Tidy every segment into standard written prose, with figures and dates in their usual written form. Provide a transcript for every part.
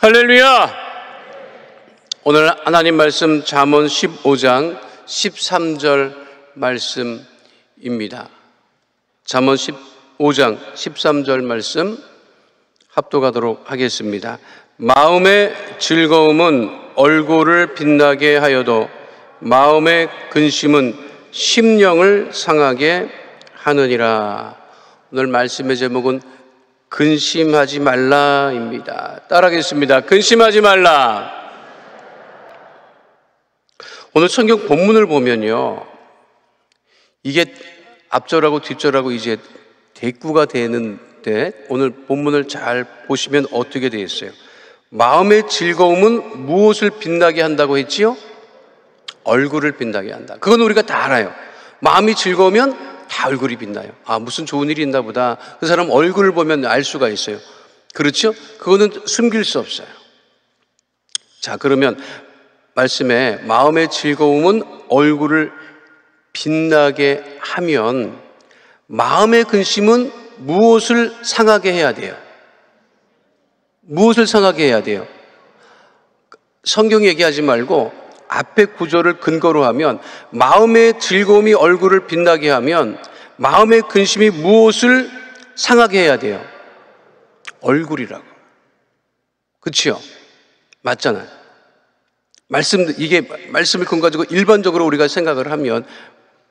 할렐루야! 오늘 하나님 말씀 잠언 15장 13절 말씀입니다. 잠언 15장 13절 말씀 합독하도록 하겠습니다. 마음의 즐거움은 얼굴을 빛나게 하여도 마음의 근심은 심령을 상하게 하느니라. 오늘 말씀의 제목은 근심하지 말라입니다. 따라하겠습니다. 근심하지 말라. 오늘 성경 본문을 보면요, 이게 앞절하고 뒷절하고 이제 대꾸가 되는데, 오늘 본문을 잘 보시면 어떻게 되어 있어요? 마음의 즐거움은 무엇을 빛나게 한다고 했지요? 얼굴을 빛나게 한다. 그건 우리가 다 알아요. 마음이 즐거우면 다 얼굴이 빛나요. 아, 무슨 좋은 일이 있나 보다. 그 사람 얼굴을 보면 알 수가 있어요. 그렇죠? 그거는 숨길 수 없어요. 자, 그러면 말씀에 마음의 즐거움은 얼굴을 빛나게 하면 마음의 근심은 무엇을 상하게 해야 돼요? 무엇을 상하게 해야 돼요? 성경 얘기하지 말고 앞에 구절을 근거로 하면 마음의 즐거움이 얼굴을 빛나게 하면 마음의 근심이 무엇을 상하게 해야 돼요? 얼굴이라고. 그렇죠? 맞잖아요. 이게 말씀을 근거 가지고 일반적으로 우리가 생각을 하면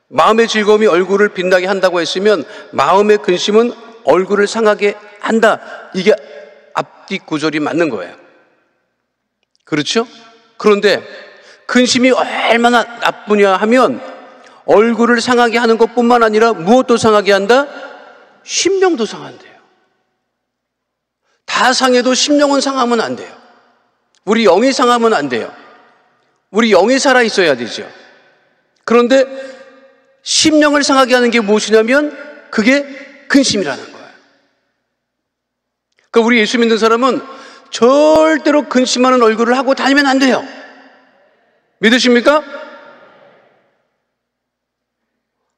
마음의 즐거움이 얼굴을 빛나게 한다고 했으면 마음의 근심은 얼굴을 상하게 한다. 이게 앞뒤 구절이 맞는 거예요. 그렇죠? 그런데 근심이 얼마나 나쁘냐 하면 얼굴을 상하게 하는 것뿐만 아니라 무엇도 상하게 한다? 심령도 상한대요. 다 상해도 심령은 상하면 안 돼요. 우리 영이 상하면 안 돼요. 우리 영이 살아 있어야 되죠. 그런데 심령을 상하게 하는 게 무엇이냐면 그게 근심이라는 거예요. 그러니까 우리 예수 믿는 사람은 절대로 근심하는 얼굴을 하고 다니면 안 돼요. 믿으십니까?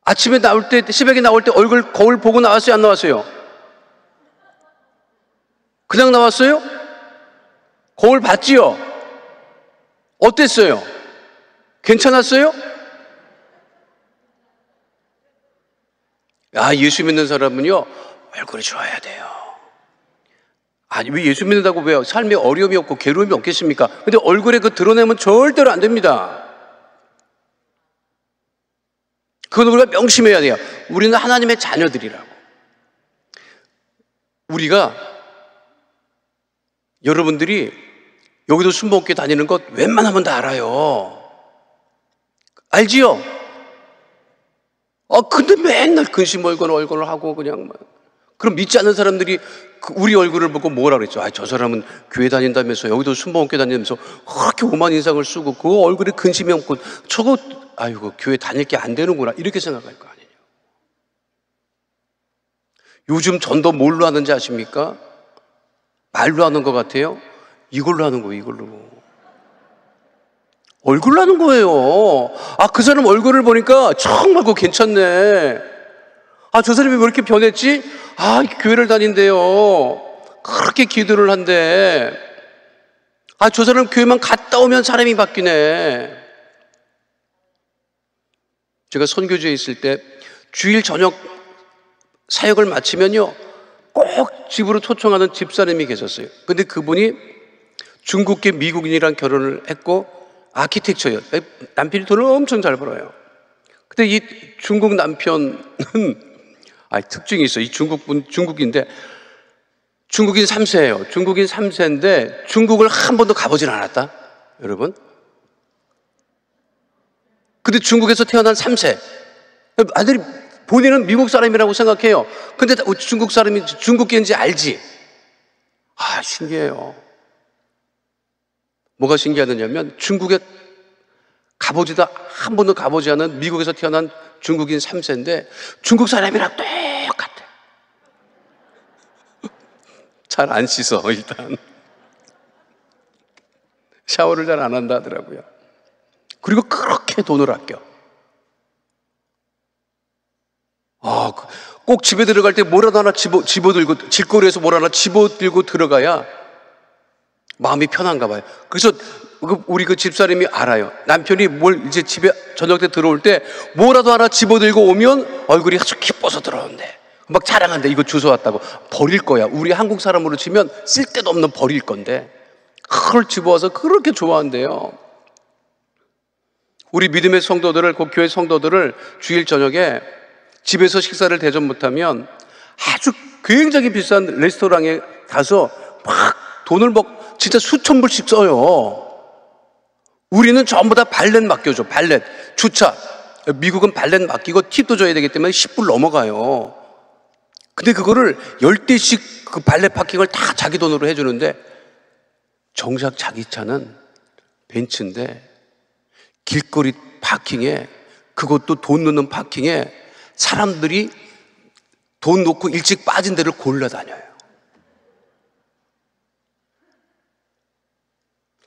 아침에 나올 때, 새벽에 나올 때 거울 보고 나왔어요? 안 나왔어요? 그냥 나왔어요? 거울 봤지요? 어땠어요? 괜찮았어요? 아, 예수 믿는 사람은요, 얼굴이 좋아야 돼요. 아니, 왜 예수 믿는다고 왜요? 삶에 어려움이 없고 괴로움이 없겠습니까? 근데 얼굴에 그 드러내면 절대로 안 됩니다. 그건 우리가 명심해야 돼요. 우리는 하나님의 자녀들이라고. 우리가, 여러분들이 여기도 순복음교회 다니는 것 웬만하면 다 알아요. 알지요? 근데 맨날 근심 얼굴을 하고 그냥 그럼 믿지 않는 사람들이 우리 얼굴을 보고 뭐라 그랬죠? 아, 저 사람은 교회 다닌다면서 여기도 순복음교회 다니면서 그렇게 오만 인상을 쓰고 그 얼굴에 근심이 없고 저거 아이고 교회 다닐 게 안 되는구나 이렇게 생각할 거 아니에요. 요즘 전도 뭘로 하는지 아십니까? 말로 하는 것 같아요? 이걸로 하는 거예요. 이걸로. 얼굴로 하는 거예요. 아, 그 사람 얼굴을 보니까 정말 그거 괜찮네. 아, 저 사람이 왜 이렇게 변했지? 아, 교회를 다닌대요. 그렇게 기도를 한대. 아, 저 사람 교회만 갔다 오면 사람이 바뀌네. 제가 선교지에 있을 때 주일 저녁 사역을 마치면요, 꼭 집으로 초청하는 집사님이 계셨어요. 근데 그분이 중국계 미국인이랑 결혼을 했고 아키텍처예요. 남편이 돈을 엄청 잘 벌어요. 근데 이 중국 남편은 특징이 있어요. 이 중국인데 중국인 3세예요. 중국인 3세인데 중국을 한 번도 가보진 않았다. 여러분. 근데 중국에서 태어난 3세. 아들이 본인은 미국 사람이라고 생각해요. 근데 중국 사람이 중국계인지 알지. 아, 신기해요. 뭐가 신기하느냐면 중국에 한 번도 가보지 않은 미국에서 태어난 중국인 3세인데 중국 사람이랑 똑같아. 잘 안 씻어 일단. 샤워를 잘 안 한다 하더라고요. 그리고 그렇게 돈을 아껴. 꼭 집에 들어갈 때 뭐라도 하나 집어들고, 질거리에서 뭘 하나 집어들고 들어가야 마음이 편한가 봐요. 그래서 우리 그 집사람이 알아요. 남편이 뭘 이제 집에 저녁 때 들어올 때 뭐라도 하나 집어들고 오면 얼굴이 아주 기뻐서 들어오는데 막 자랑한대. 이거 주워왔다고. 버릴 거야. 우리 한국 사람으로 치면 쓸데도 없는 버릴 건데 그걸 집어와서 그렇게 좋아한대요. 우리 믿음의 성도들을, 그 교회 성도들을 주일 저녁에 집에서 식사를 대접 못하면 아주 굉장히 비싼 레스토랑에 가서 막 돈을 진짜 수천 불씩 써요. 우리는 전부 다 발렛 맡겨줘. 발렛, 주차. 미국은 발렛 맡기고 팁도 줘야 되기 때문에 10불 넘어가요. 근데 그거를 10대씩 그 발렛 파킹을 다 자기 돈으로 해주는데 정작 자기 차는 벤츠인데 길거리 파킹에, 그것도 돈 넣는 파킹에 사람들이 돈 놓고 일찍 빠진 데를 골라다녀요.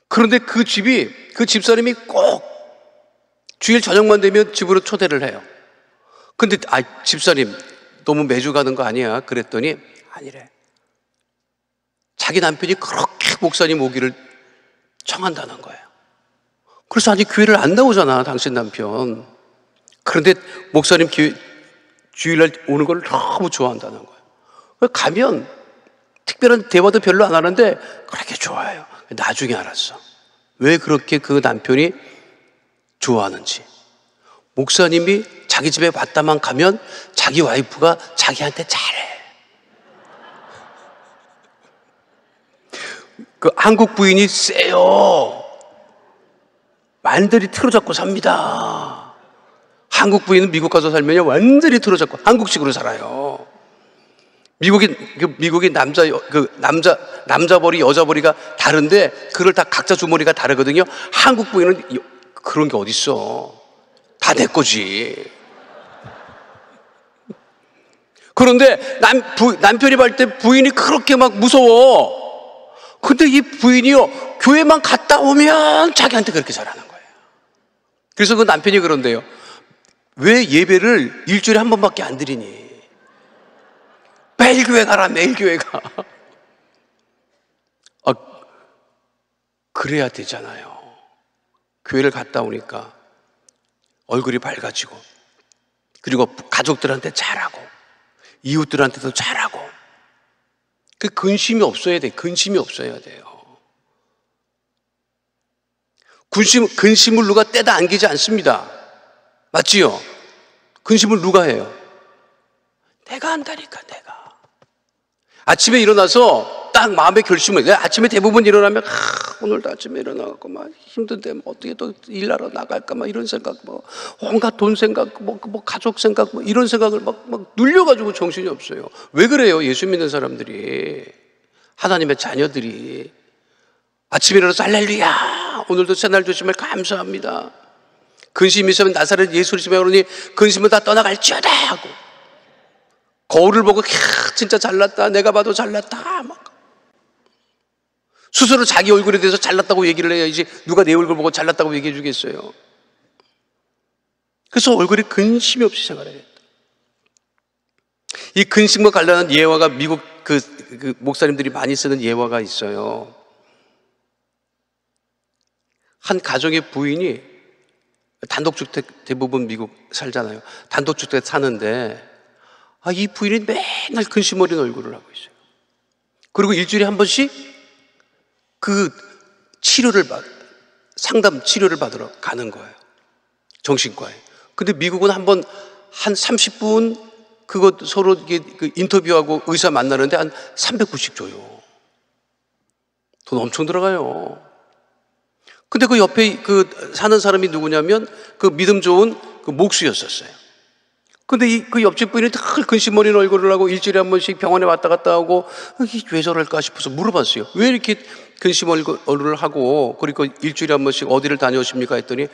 그런데 그 집사람이 꼭 주일 저녁만 되면 집으로 초대를 해요. 근데 집사님 너무 매주 가는 거 아니야? 그랬더니 아니래. 자기 남편이 그렇게 목사님 오기를 청한다는 거예요. 그래서 아직 교회를 안 나오잖아, 당신 남편. 그런데 목사님 주일날 오는 걸 너무 좋아한다는 거예요. 가면 특별한 대화도 별로 안 하는데 그렇게 좋아해요. 나중에 알았어. 왜 그렇게 그 남편이 좋아하는지. 목사님이 자기 집에 왔다만 가면 자기 와이프가 자기한테 잘해. 그 한국 부인이 세요. 완전히 틀어잡고 삽니다. 한국 부인은 미국 가서 살면 완전히 틀어잡고 한국식으로 살아요. 미국이 남자 머리, 여자 머리가 다른데 그걸 다 각자 주머니가 다르거든요. 한국 부인은 그런 게 어딨어. 다 내 거지. 그런데 남편이 볼 때 부인이 그렇게 막 무서워. 근데 이 부인이요, 교회만 갔다 오면 자기한테 그렇게 잘하는 거예요. 그래서 그 남편이 그런데요, 왜 예배를 일주일에 한 번밖에 안 드리니? 매일 교회 가라, 매일 교회 가. 그래야 되잖아요. 교회를 갔다 오니까 얼굴이 밝아지고, 그리고 가족들한테 잘하고, 이웃들한테도 잘하고. 그 근심이 없어야 돼. 근심이 없어야 돼요. 근심을 누가 떼다 안기지 않습니다. 맞지요? 근심을 누가 해요? 내가 한다니까, 내가. 아침에 일어나서 딱 마음의 결심을, 내가 아침에 대부분 일어나면 오늘도 아침에 일어나갖고 막 힘든데 어떻게 또 일하러 나갈까 막 이런 생각, 온갖 돈 생각, 가족 생각, 이런 생각을 막 눌려가지고 정신이 없어요. 왜 그래요? 예수 믿는 사람들이, 하나님의 자녀들이 아침에 일어나서 할렐루야, 오늘도 새날 주심을 감사합니다. 근심이 있으면 나사렛 예수를 집에 오르니 근심은 다 떠나갈지어다 하고, 거울을 보고 진짜 잘났다, 내가 봐도 잘났다 막. 스스로 자기 얼굴에 대해서 잘났다고 얘기를 해야지 누가 내 얼굴 보고 잘났다고 얘기해 주겠어요. 그래서 얼굴에 근심이 없이 생활해야겠다. 이 근심과 관련한 예화가 미국 그 목사님들이 많이 쓰는 예화가 있어요. 한 가정의 부인이 단독주택, 대부분 미국 살잖아요. 단독주택 사는데 이 부인이 맨날 근심 어린 얼굴을 하고 있어요. 그리고 일주일에 한 번씩 그 상담 치료를 받으러 가는 거예요. 정신과에. 근데 미국은 한 30분 그거 서로 인터뷰하고 의사 만나는데 한 300불씩 줘요. 돈 엄청 들어가요. 근데 그 옆에 사는 사람이 누구냐면 그 믿음 좋은 그 목수였었어요. 근데 그 옆집 부인이 늘 근심 어린 얼굴을 하고 일주일에 한 번씩 병원에 왔다 갔다 하고 왜 저럴까 싶어서 물어봤어요. 왜 이렇게 근심 얼굴을 하고, 그리고 일주일에 한 번씩 어디를 다녀오십니까 했더니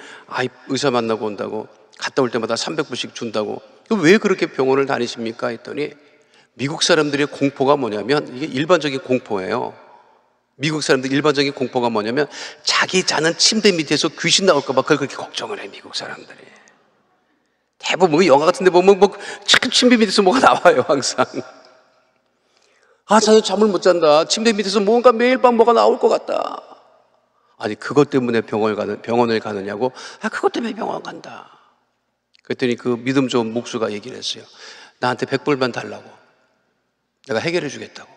의사 만나고 온다고, 갔다 올 때마다 300불씩 준다고. 왜 그렇게 병원을 다니십니까 했더니 미국 사람들의 공포가 뭐냐면, 이게 일반적인 공포예요. 미국 사람들 일반적인 공포가 뭐냐면 자기 자는 침대 밑에서 귀신 나올까 봐 그걸 그렇게 걱정을 해. 미국 사람들이 대부분 영화 같은 데 보면 침대 밑에서 뭐가 나와요 항상. 아, 자네 잠을 못 잔다. 침대 밑에서 뭔가 매일 밤 뭐가 나올 것 같다. 아니, 그것 때문에 병원을 가느냐고? 아, 그것 때문에 병원 간다. 그랬더니 그 믿음 좋은 목수가 얘기를 했어요. 나한테 100불만 달라고. 내가 해결해 주겠다고.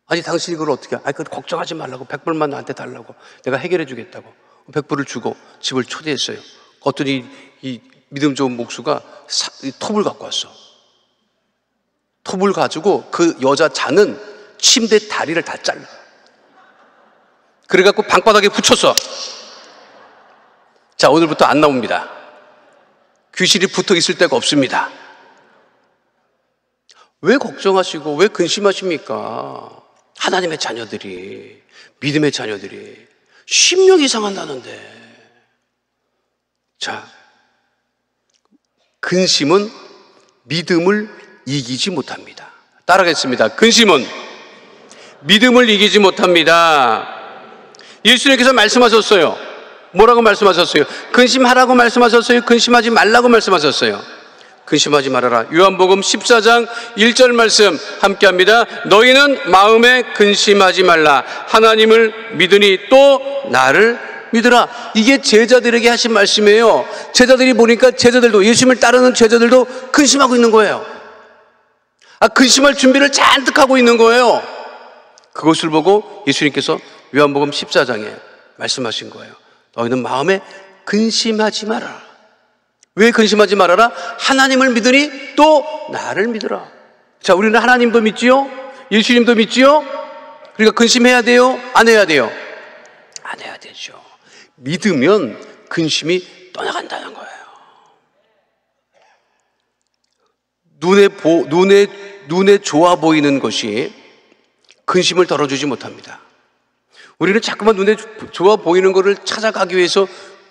아니, 당신이 그걸 어떻게, 아니, 그거 걱정하지 말라고. 100불만 나한테 달라고. 내가 해결해 주겠다고. 100불을 주고 집을 초대했어요. 그랬더니 이 믿음 좋은 목수가 톱을 갖고 왔어. 톱을 가지고 그 여자 자는 침대 다리를 다 잘라. 그래갖고 방바닥에 붙였어. 자, 오늘부터 안 나옵니다. 귀신이 붙어 있을 데가 없습니다. 왜 걱정하시고 왜 근심하십니까? 하나님의 자녀들이, 믿음의 자녀들이 10년 이상 한다는데. 자, 근심은 믿음을 이기지 못합니다. 따라하겠습니다. 근심은 믿음을 이기지 못합니다. 예수님께서 말씀하셨어요. 뭐라고 말씀하셨어요? 근심하라고 말씀하셨어요? 근심하지 말라고 말씀하셨어요? 근심하지 말아라. 요한복음 14장 1절 말씀 함께 합니다. 너희는 마음에 근심하지 말라. 하나님을 믿으니 또 나를 믿으라. 이게 제자들에게 하신 말씀이에요. 제자들이 보니까 제자들도, 예수님을 따르는 제자들도 근심하고 있는 거예요. 아, 근심할 준비를 잔뜩 하고 있는 거예요. 그것을 보고 예수님께서 요한복음 14장에 말씀하신 거예요. 너희는 마음에 근심하지 말아라. 왜 근심하지 말아라? 하나님을 믿으니 또 나를 믿으라. 자, 우리는 하나님도 믿지요? 예수님도 믿지요? 그러니까 근심해야 돼요? 안 해야 돼요? 안 해야 되죠. 믿으면 근심이 떠나간다는 거예요. 눈에 좋아 보이는 것이 근심을 덜어주지 못합니다. 우리는 자꾸만 눈에 좋아 보이는 것을 찾아가기 위해서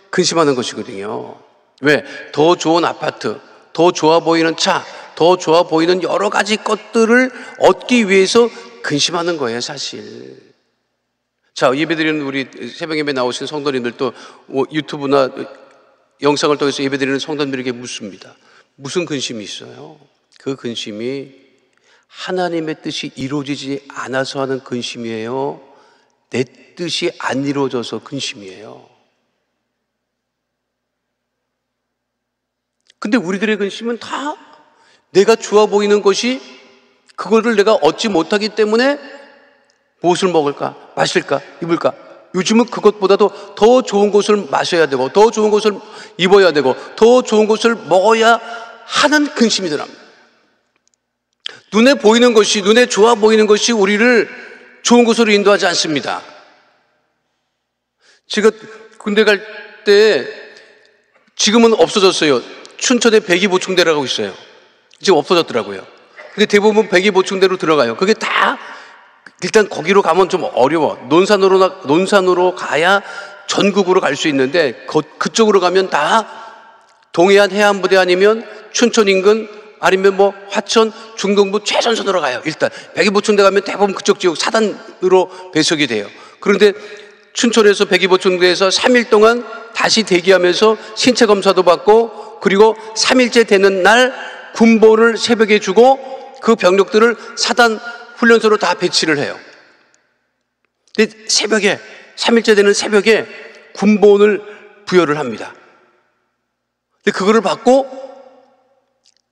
근심하는 것이거든요. 왜? 더 좋은 아파트, 더 좋아 보이는 차, 더 좋아 보이는 여러 가지 것들을 얻기 위해서 근심하는 거예요, 사실. 자, 예배드리는 우리 새벽 예배 나오신 성도님들도 유튜브나 영상을 통해서 예배드리는 성도님들에게 묻습니다. 무슨 근심이 있어요? 그 근심이 하나님의 뜻이 이루어지지 않아서 하는 근심이에요? 내 뜻이 안 이루어져서 근심이에요? 근데 우리들의 근심은 다 내가 좋아 보이는 것이, 그거를 내가 얻지 못하기 때문에 무엇을 먹을까, 마실까, 입을까. 요즘은 그것보다도 더 좋은 것을 마셔야 되고, 더 좋은 것을 입어야 되고, 더 좋은 것을 먹어야 하는 근심이더랍니다. 눈에 보이는 것이, 눈에 좋아 보이는 것이 우리를 좋은 곳으로 인도하지 않습니다. 제가 군대 갈 때, 지금은 없어졌어요. 춘천에 백이보충대라고 있어요. 지금 없어졌더라고요. 근데 대부분 백이보충대로 들어가요. 그게 다 일단 거기로 가면 좀 어려워. 논산으로 가야 전국으로 갈 수 있는데, 그쪽으로 가면 다 동해안 해안부대 아니면 춘천 인근, 아니면 뭐 화천, 중동부 최전선으로 가요. 일단 백이보충대 가면 대부분 그쪽 지역 사단으로 배속이 돼요. 그런데 춘천에서 백이보충대에서 3일 동안 다시 대기하면서 신체 검사도 받고, 그리고 3일째 되는 날 군보를 새벽에 주고 그 병력들을 사단 훈련소로 다 배치를 해요. 근데 새벽에, 3일째 되는 새벽에 군보를 부여를 합니다. 근데 그거를 받고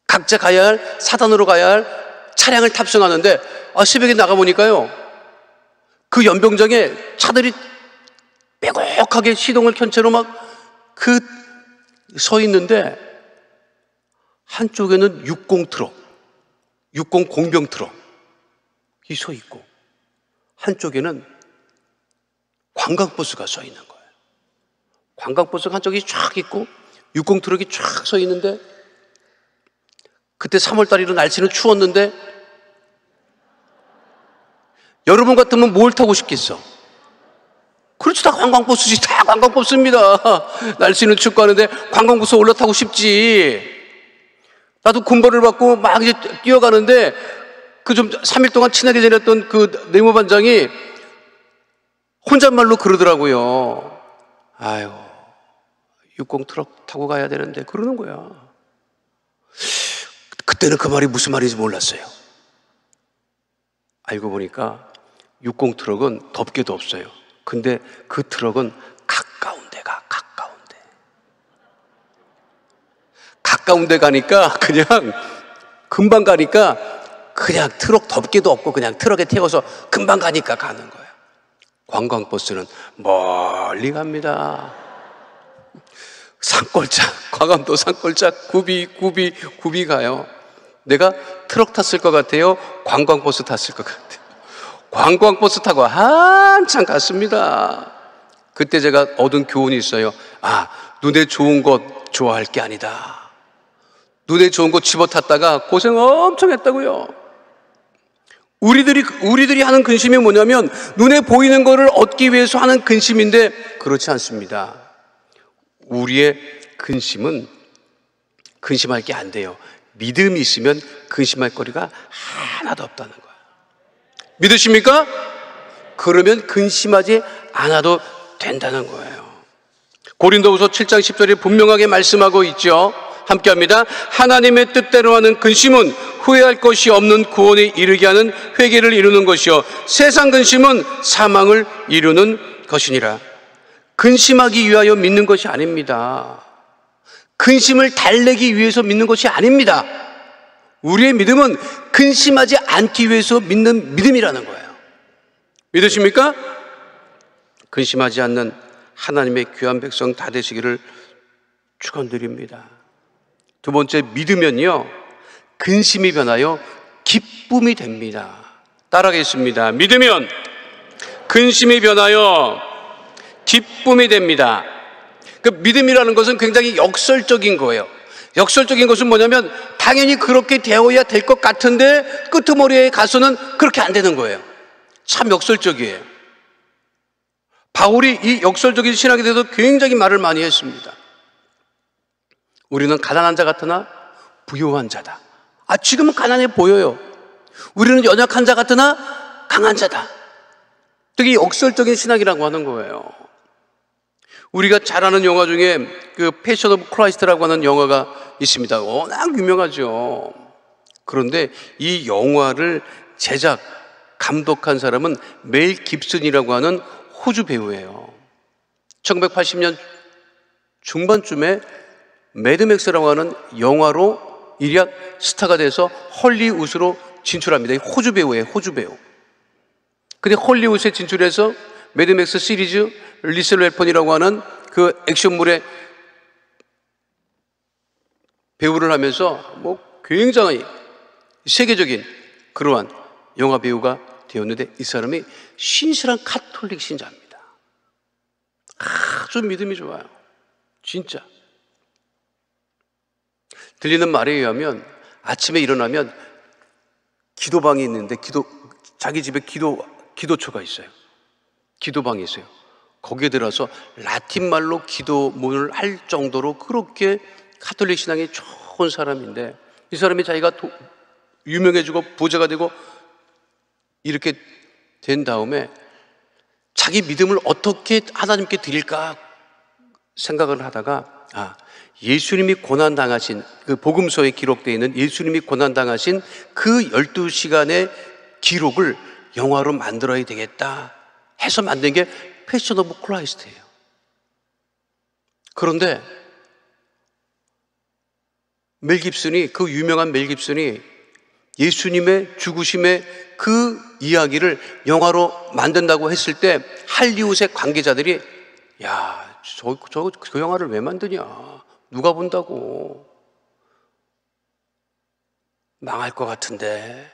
각자 가야 할, 사단으로 가야 할 차량을 탑승하는데, 새벽에 나가보니까요, 그 연병장에 차들이 빼곡하게 시동을 켠 채로 막 서 있는데, 한쪽에는 60 트럭, 60 공병 트럭이 서 있고, 한쪽에는 관광버스가 서 있는 거예요. 관광버스가 한쪽이 쫙 있고 60 트럭이 쫙 서 있는데, 그때 3월달이라 날씨는 추웠는데, 여러분 같으면 뭘 타고 싶겠어? 그렇지, 다 관광버스지. 다 관광버스입니다. 날씨는 춥고 하는데 관광버스 올라타고 싶지. 나도 군보를 받고 막 이제 뛰어가는데, 그 좀 3일 동안 친하게 지냈던 그 내무반장이 혼잣말로 그러더라고요. 아유, 60 트럭 타고 가야 되는데, 그러는 거야. 그때는 그 말이 무슨 말인지 몰랐어요. 알고 보니까 60 트럭은 덮개도 없어요. 근데 그 트럭은 가까운 데 가니까 그냥 금방 가니까 그냥 트럭 덮개도 없고 그냥 트럭에 태워서 금방 가니까 가는 거예요. 관광버스는 멀리 갑니다. 산골짝, 광안도 산골짝 굽이 가요. 내가 트럭 탔을 것 같아요? 관광버스 탔을 것 같아요? 관광버스 타고 한참 갔습니다. 그때 제가 얻은 교훈이 있어요. 눈에 좋은 것 좋아할 게 아니다. 눈에 좋은 것 집어탔다가 고생 엄청 했다고요. 우리들이 하는 근심이 뭐냐면 눈에 보이는 것을 얻기 위해서 하는 근심인데 그렇지 않습니다. 우리의 근심은 근심할 게 안 돼요. 믿음이 있으면 근심할 거리가 하나도 없다는 거예요. 믿으십니까? 그러면 근심하지 않아도 된다는 거예요. 고린도후서 7장 10절에 분명하게 말씀하고 있죠. 함께합니다. 하나님의 뜻대로 하는 근심은 후회할 것이 없는 구원에 이르게 하는 회개를 이루는 것이요 세상 근심은 사망을 이루는 것이니라. 근심하기 위하여 믿는 것이 아닙니다. 근심을 달래기 위해서 믿는 것이 아닙니다. 우리의 믿음은 근심하지 않기 위해서 믿는 믿음이라는 거예요. 믿으십니까? 근심하지 않는 하나님의 귀한 백성 다 되시기를 축원드립니다. 두 번째, 믿으면요 근심이 변하여 기쁨이 됩니다. 따라하겠습니다. 믿으면 근심이 변하여 기쁨이 됩니다. 그 믿음이라는 것은 굉장히 역설적인 거예요. 역설적인 것은 뭐냐면 당연히 그렇게 되어야 될 것 같은데 끄트머리에 가서는 그렇게 안 되는 거예요. 참 역설적이에요. 바울이 이 역설적인 신학에 대해서 굉장히 말을 많이 했습니다. 우리는 가난한 자 같으나 부유한 자다. 지금은 가난해 보여요. 우리는 연약한 자 같으나 강한 자다. 되게 역설적인 신학이라고 하는 거예요. 우리가 잘 아는 영화 중에 그 패션 오브 크라이스트라고 하는 영화가 있습니다. 워낙 유명하죠. 그런데 이 영화를 감독한 사람은 멜 깁슨이라고 하는 호주 배우예요. 1980년 중반쯤에 매드맥스라고 하는 영화로 일약 스타가 돼서 헐리우드로 진출합니다. 호주 배우예요, 호주 배우. 근데 헐리우드에 진출해서 매드맥스 시리즈 리셀 웨폰이라고 하는 그 액션물의 배우를 하면서 굉장히 세계적인 그러한 영화 배우가 되었는데 이 사람이 신실한 카톨릭 신자입니다. 아주 믿음이 좋아요. 진짜. 들리는 말에 의하면 아침에 일어나면 기도방이 있는데 자기 집에 기도초가 있어요. 기도방이 있어요. 거기에 들어서 라틴말로 기도문을 할 정도로 그렇게 카톨릭 신앙이 좋은 사람인데 이 사람이 자기가 유명해지고 부자가 되고 이렇게 된 다음에 자기 믿음을 어떻게 하나님께 드릴까 생각을 하다가 예수님이 고난당하신 그 복음서에 기록되어 있는 예수님이 고난당하신 그 12시간의 기록을 영화로 만들어야 되겠다 해서 만든 게 패션 오브 크라이스트예요. 그런데 멜 깁슨이 그 유명한 멜 깁슨이 예수님의 죽으심의 그 이야기를 영화로 만든다고 했을 때 할리우드의 관계자들이 그 영화를 왜 만드냐? 누가 본다고? 망할 것 같은데.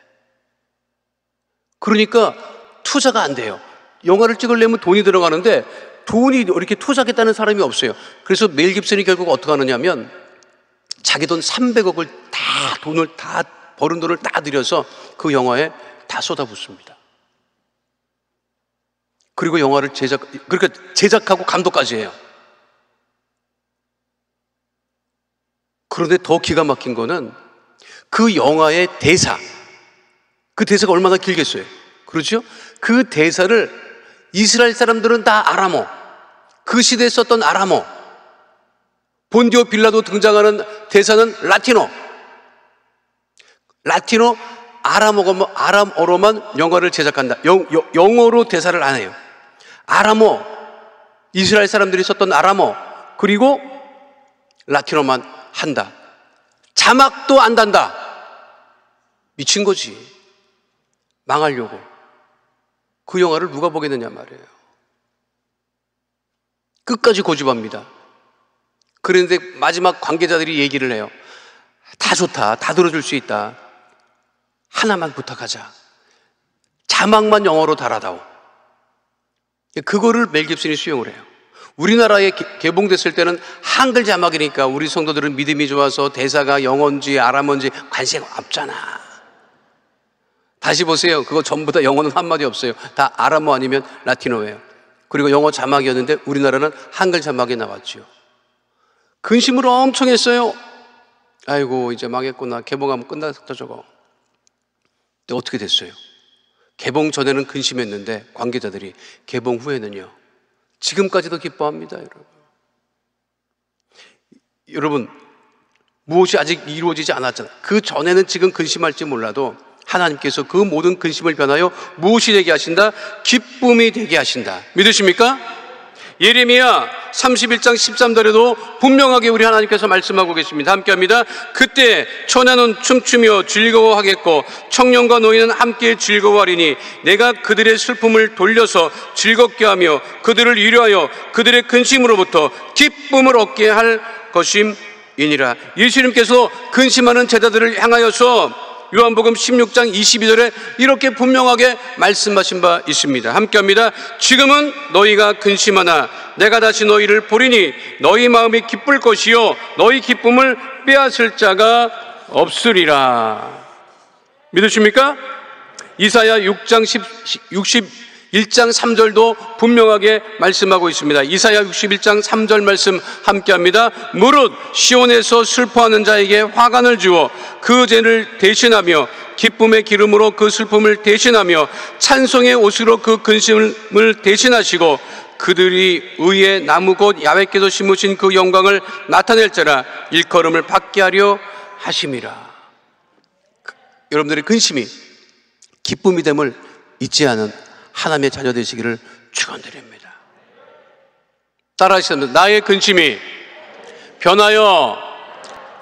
그러니까 투자가 안 돼요. 영화를 찍으려면 돈이 들어가는데 돈이 이렇게 투자하겠다는 사람이 없어요. 그래서 멜 깁슨이 결국 어떻게 하느냐면 자기 돈 300억을 버는 돈을 다 들여서 그 영화에 다 쏟아붓습니다. 그리고 영화를 제작하고 감독까지 해요. 그런데 더 기가 막힌 거는 그 영화의 그 대사가 얼마나 길겠어요. 그렇죠? 그 대사를 이스라엘 사람들은 다 아람어, 그 시대에 썼던 아람어, 본디오 빌라도 등장하는 대사는 라티노, 아람어로만 영어를 제작한다. 영어로 대사를 안 해요. 아람어, 이스라엘 사람들이 썼던 아람어, 그리고 라틴어만 한다. 자막도 안 단다. 미친 거지. 망하려고. 그 영화를 누가 보겠느냐 말이에요. 끝까지 고집합니다. 그런데 마지막 관계자들이 얘기를 해요. 다 좋다. 다 들어줄 수 있다. 하나만 부탁하자. 자막만 영어로 달아다오. 그거를 멜 깁슨이 수용을 해요. 우리나라에 개봉됐을 때는 한글 자막이니까 우리 성도들은 믿음이 좋아서 대사가 영어인지 아람어인지 관심 없잖아. 다시 보세요. 그거 전부 다 영어는 한마디 없어요. 다 아람어 아니면 라틴어예요. 그리고 영어 자막이었는데 우리나라는 한글 자막이 나왔죠. 근심을 엄청 했어요. 아이고 이제 망했구나. 개봉하면 끝났다 저거. 근데 어떻게 됐어요? 개봉 전에는 근심했는데 관계자들이 개봉 후에는요 지금까지도 기뻐합니다. 여러분 무엇이 아직 이루어지지 않았잖아요. 그 전에는 지금 근심할지 몰라도 하나님께서 그 모든 근심을 변하여 무엇이 되게 하신다? 기쁨이 되게 하신다. 믿으십니까? 예레미야 31장 13절에도 분명하게 우리 하나님께서 말씀하고 계십니다. 함께합니다. 그때 처녀는 춤추며 즐거워하겠고 청년과 노인은 함께 즐거워하리니 내가 그들의 슬픔을 돌려서 즐겁게 하며 그들을 위로하여 그들의 근심으로부터 기쁨을 얻게 할 것임이니라. 예수님께서 근심하는 제자들을 향하여서 요한복음 16장 22절에 이렇게 분명하게 말씀하신 바 있습니다. 함께합니다. 지금은 너희가 근심하나 내가 다시 너희를 보리니 너희 마음이 기쁠 것이요 너희 기쁨을 빼앗을 자가 없으리라. 믿으십니까? 이사야 61장 3절도 분명하게 말씀하고 있습니다. 이사야 61장 3절 말씀 함께합니다. 무릇 시온에서 슬퍼하는 자에게 화관을 주어 그 죄를 대신하며 기쁨의 기름으로 그 슬픔을 대신하며 찬송의 옷으로 그 근심을 대신하시고 그들이 의의 나무 곧 야훼께서 심으신 그 영광을 나타낼자라 일컬음을 받게 하려 하심이라. 여러분들의 근심이 기쁨이 됨을 잊지 않은 하나님의 자녀 되시기를 축원드립니다. 따라하시면 나의 근심이 변하여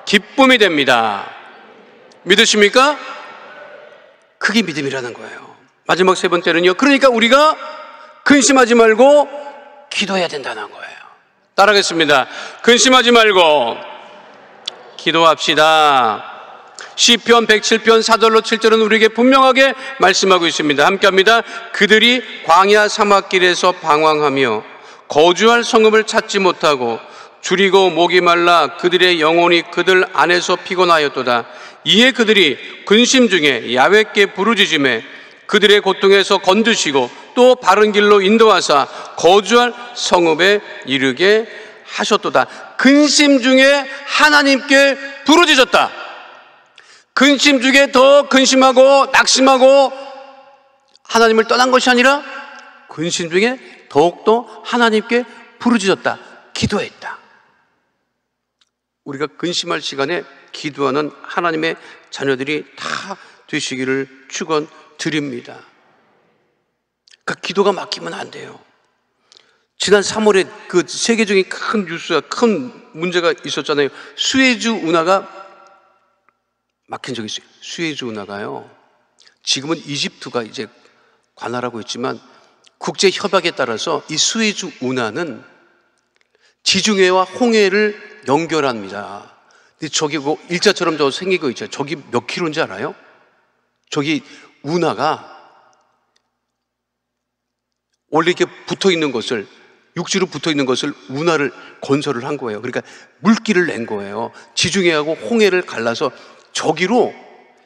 기쁨이 됩니다. 믿으십니까? 그게 믿음이라는 거예요. 마지막 세 번째는요. 그러니까 우리가 근심하지 말고 기도해야 된다는 거예요. 따라하겠습니다. 근심하지 말고 기도합시다. 시편 107편 4절로 7절은 우리에게 분명하게 말씀하고 있습니다. 함께합니다. 그들이 광야 사막길에서 방황하며 거주할 성읍을 찾지 못하고 줄이고 목이 말라 그들의 영혼이 그들 안에서 피곤하였도다. 이에 그들이 근심 중에 야훼께 부르짖으매 그들의 고통에서 건드시고 또 바른 길로 인도하사 거주할 성읍에 이르게 하셨도다. 근심 중에 하나님께 부르짖었다. 근심 중에 더 근심하고 낙심하고 하나님을 떠난 것이 아니라 근심 중에 더욱더 하나님께 부르짖었다. 기도했다. 우리가 근심할 시간에 기도하는 하나님의 자녀들이 다 되시기를 축원드립니다. 그 기도가 막히면 안 돼요. 지난 3월에 그 세계적인 큰 뉴스가 큰 문제가 있었잖아요. 수에즈 운하가 막힌 적이 있어요. 수에즈 운하가요. 지금은 이집트가 이제 관할하고 있지만 국제 협약에 따라서 이 수에즈 운하는 지중해와 홍해를 연결합니다. 근데 저기 뭐 일자처럼 저 생긴 거 있죠. 저기 몇 킬로인지 알아요? 저기 운하가 원래 이렇게 붙어 있는 것을 육지로 붙어 있는 것을 운하를 건설을 한 거예요. 그러니까 물길을 낸 거예요. 지중해하고 홍해를 갈라서 저기로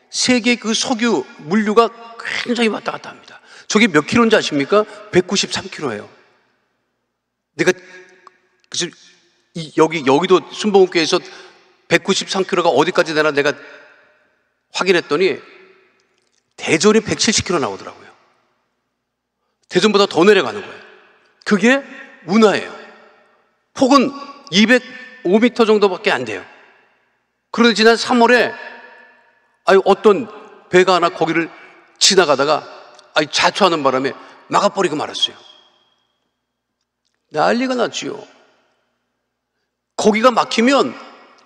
세계 그 석유 물류가 굉장히 왔다 갔다 합니다. 저게 몇 킬로인지 아십니까? 193킬로예요. 내가 그래서 여기도 순복음교회에서 193킬로가 어디까지 되나 내가 확인했더니 대전이 170킬로 나오더라고요. 대전보다 더 내려가는 거예요. 그게 운하예요. 폭은 205m 정도밖에 안 돼요. 그런데 지난 3월에 어떤 배가 하나 거기를 지나가다가 자초하는 바람에 막아버리고 말았어요. 난리가 났지요. 거기가 막히면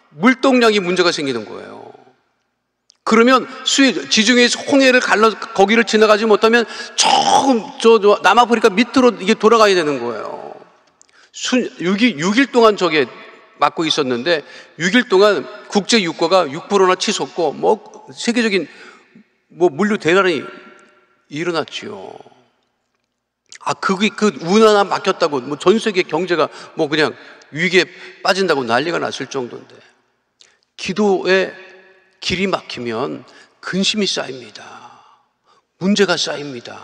물동량이 문제가 생기는 거예요. 그러면 지중해에서 홍해를 거기를 지나가지 못하면 조금 남아프리카 밑으로 이게 돌아가야 되는 거예요. 6일 동안 저게 막고 있었는데 6일 동안 국제 유가가 6%나 치솟고 세계적인 물류 대란이 일어났지요. 그 운 하나 막혔다고 전 세계 경제가 그냥 위기에 빠진다고 난리가 났을 정도인데, 기도에 길이 막히면 근심이 쌓입니다. 문제가 쌓입니다.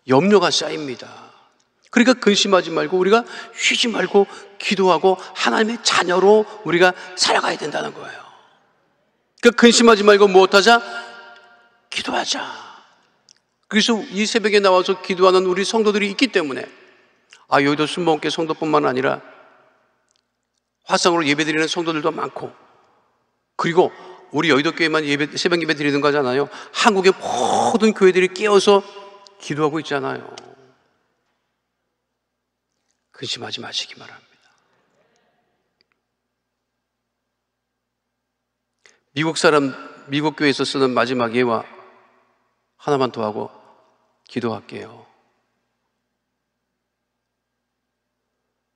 염려가 쌓입니다. 그러니까 근심하지 말고 우리가 쉬지 말고 기도하고 하나님의 자녀로 우리가 살아가야 된다는 거예요. 그러니까 근심하지 말고 무엇하자? 기도하자. 그래서 이 새벽에 나와서 기도하는 우리 성도들이 있기 때문에 여의도 순복음교회 성도뿐만 아니라 화상으로 예배드리는 성도들도 많고, 그리고 우리 여의도 교회만 새벽 예배 드리는 거잖아요. 한국의 모든 교회들이 깨어서 기도하고 있잖아요. 근심하지 마시기 바랍니다. 미국 교회에서 쓰는 마지막 예화 하나만 더 하고 기도할게요.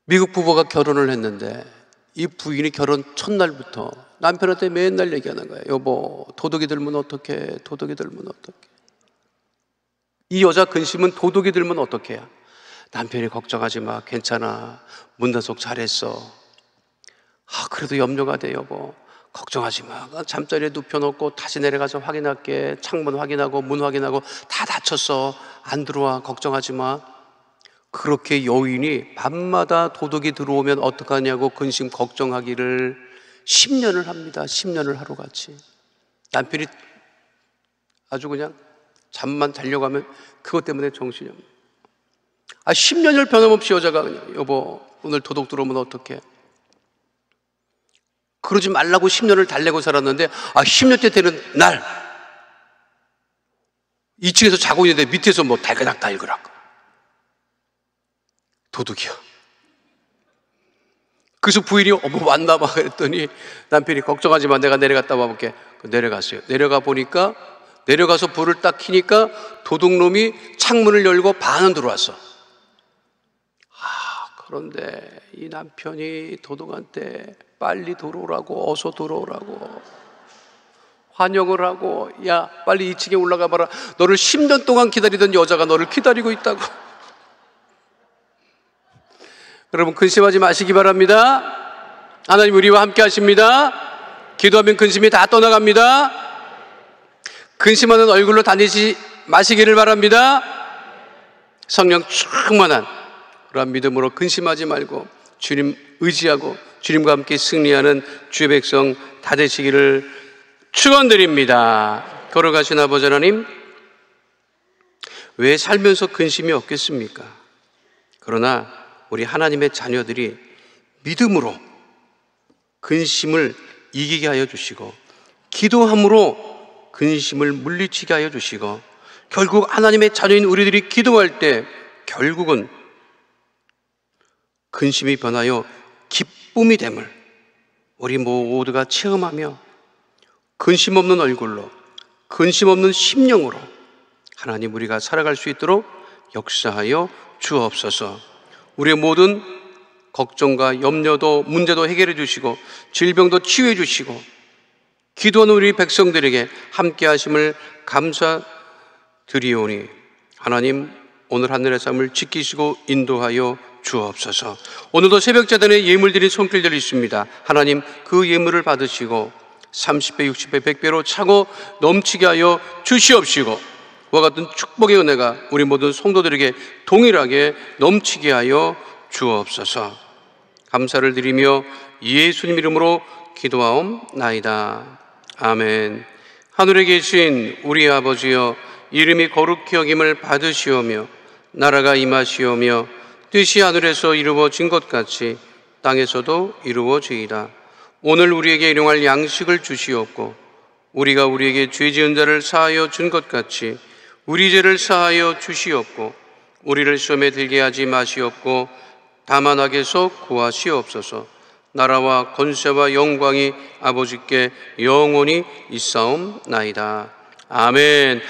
미국 부부가 결혼을 했는데 이 부인이 결혼 첫날부터 남편한테 맨날 얘기하는 거예요. 여보, 도둑이 들면 어떡해? 도둑이 들면 어떡해? 이 여자 근심은 도둑이 들면 어떡해? 남편이 걱정하지 마, 괜찮아, 문단속 잘했어. 그래도 염려가 돼 여보, 걱정하지 마, 잠자리에 눕혀놓고 다시 내려가서 확인할게. 창문 확인하고 문 확인하고 다 닫혔어, 안 들어와, 걱정하지 마. 그렇게 여인이 밤마다 도둑이 들어오면 어떡하냐고 근심 걱정하기를 10년을 합니다. 10년을 하루같이. 남편이 아주 그냥 잠만 자려고 하면 그것 때문에 정신이 없는. 10년을 변함없이 여자가 그냥 여보, 오늘 도둑 들어오면 어떡해? 그러지 말라고 10년을 달래고 살았는데 10년째 되는 날 2층에서 자고 있는데 밑에서 달그락달그락 도둑이야. 그래서 부인이 왔나 봐 그랬더니 남편이 걱정하지 마, 내가 내려갔다 와볼게. 내려갔어요. 내려가 보니까, 내려가서 불을 딱 켜니까 도둑놈이 창문을 열고 반은 들어왔어. 그런데 이 남편이 도둑한테 빨리 들어오라고, 어서 들어오라고 환영을 하고, 야 빨리 2층에 올라가 봐라, 너를 10년 동안 기다리던 여자가 너를 기다리고 있다고. 여러분 근심하지 마시기 바랍니다. 하나님 우리와 함께 하십니다. 기도하면 근심이 다 떠나갑니다. 근심하는 얼굴로 다니지 마시기를 바랍니다. 성령 충만한 그러한 믿음으로 근심하지 말고 주님 의지하고 주님과 함께 승리하는 주의 백성 다 되시기를 축원드립니다. 걸어가신 아버지 하나님, 왜 살면서 근심이 없겠습니까? 그러나 우리 하나님의 자녀들이 믿음으로 근심을 이기게 하여 주시고, 기도함으로 근심을 물리치게 하여 주시고, 결국 하나님의 자녀인 우리들이 기도할 때 결국은 근심이 변하여 기쁨이 됨을 우리 모두가 체험하며 근심 없는 얼굴로, 근심 없는 심령으로 하나님 우리가 살아갈 수 있도록 역사하여 주옵소서. 우리의 모든 걱정과 염려도 문제도 해결해 주시고 질병도 치유해 주시고 기도하는 우리 백성들에게 함께 하심을 감사드리오니 하나님 오늘 하늘의 삶을 지키시고 인도하여 주옵소서. 오늘도 새벽자단에 예물 드린 손길들이 있습니다. 하나님 그 예물을 받으시고 30배, 60배, 100배로 차고 넘치게 하여 주시옵시고, 그와 같은 축복의 은혜가 우리 모든 성도들에게 동일하게 넘치게 하여 주옵소서. 감사를 드리며 예수님 이름으로 기도하옵나이다. 아멘. 하늘에 계신 우리 아버지여, 이름이 거룩히 여김을 받으시오며 나라가 임하시오며 뜻이 하늘에서 이루어진 것 같이 땅에서도 이루어지이다. 오늘 우리에게 일용할 양식을 주시옵고 우리가 우리에게 죄 지은 자를 사하여 준 것 같이 우리 죄를 사하여 주시옵고 우리를 시험에 들게 하지 마시옵고 다만 악에서 구하시옵소서. 나라와 권세와 영광이 아버지께 영원히 있사옵나이다. 아멘.